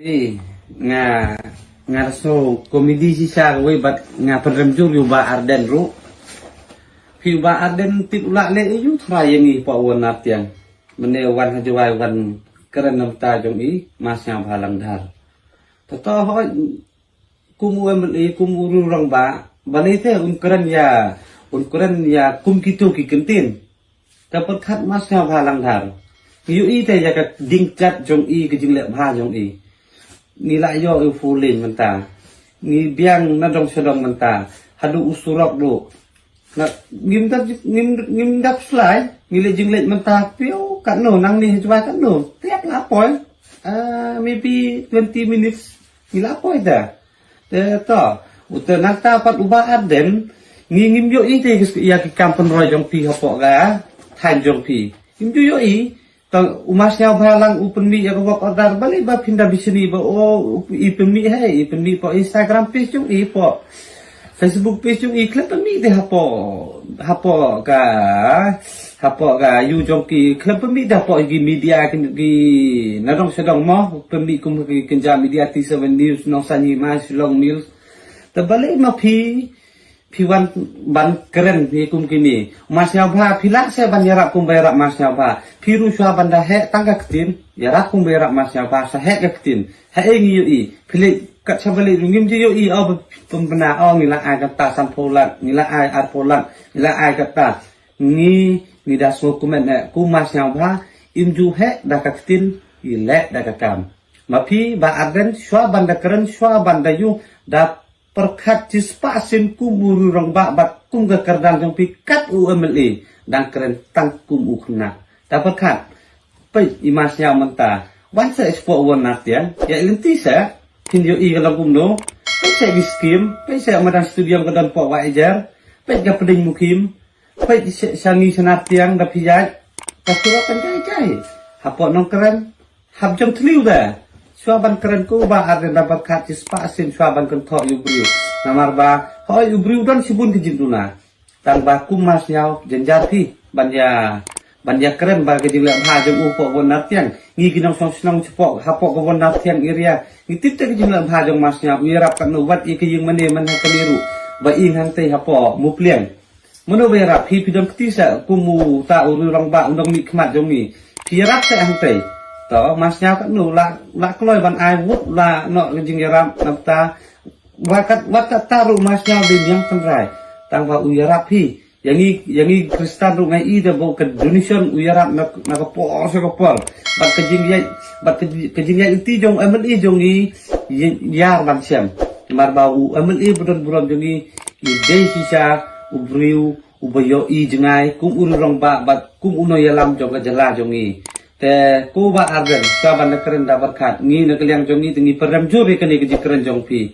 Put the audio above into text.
nga nga so komedi si siya we bat nga padramjur yu ba arden ru pi ba arden tit ula le yu try ni pa wan atyan mene wan hajwai wan keren nam ta jong i masnya bhalang dhar to ho kumu emli kumu rurang ba banite un keren ya kum kitu ki kentin dapat khat masnya bhalang dhar yu i te ya ka ding chat jong i ke jing le bha jong i ni la yo u fulin menta ni biang na dong sedong menta hadu usurok do na ngim dak slai ni le jing le menta piu kan no nang ni jwa kan no tiap la poi maybe 20 minutes ni la poi da to uta nakta pat uba adem ni ngim yo i te ya ki kampun roy jong pi hopo ga than jong pi ngim yo i tang umasnya bhalang open mi ya ko order bali ba pinda bisini ba o open mi hai open mi po Instagram page chung i po Facebook page chung i clip mi de hapo ka yu jong ki clip mi da po gi media ki na dong sedong mo open mi kum ki kenja media T7 news no sanyi ma long news ta bali ma piwan ban keren pi kum kini masnya bha phila se ban yarak kum berak masnya bha piru swa banda he tangga ketin yarak kum berak masnya bha sa he ketin he ngi yu i phile kat sabali ngim ji yu i ob pembena o ngila ai kata sampolat ngila ai arpolat ngila ai kata ni da so kumen ku masnya bha imju he da ketin ile da kakam mapi ba arden swa banda keren swa banda yu da perkat cispa sin kumuru rong bat kum ga kerdang jong pikat UMLE dan keren tang kum ukna dapat kat pe imasnya menta wan sa expo wan natian ya linti sa hinjo i galang kum no pe sa giskim pe sa madan studio ga dan po wa ejar pe ga peding mukim pe sangi sanatiang da pijat kasura kan cai hapo nong keren hab jong tliu da swaban keren ko ba ada dapat kacis pasin swaban kan kok yubriu namar ba ho yubriu dan sibun ke jinduna tang ba kumas nyau jenjati banya keren ba ke jila ha jong upo won natian ngi ginong song cepok hapok ko won natian iria ngitip te ke jila ha jong mas nyau wirap kan nubat i ke ying mane man ha keliru ba ing hang te hapo muplian mono wirap hi pidom ketisa kumu ta uru rong ba undong mi khmat jong mi pirap te hang te to masnya kan nu la kloi ban ai wut la no jing yaram napta wakat taru masnya bin yang tengrai tang wa uyarap hi yangi kristan ru ngai i de bo ke donation uyarap na ko po so ko pol bat ke jing ya iti jong MLE jong i yar ban siam mar ba u MLE buron jong i de sisa ubriu ubayo i jengai kum urong ba bat kum uno yalam jong jala jong i te ko ba arden ka ban keren dapat khat ngi na kaliang jong ni tingi peram juri kani ke keren jong pi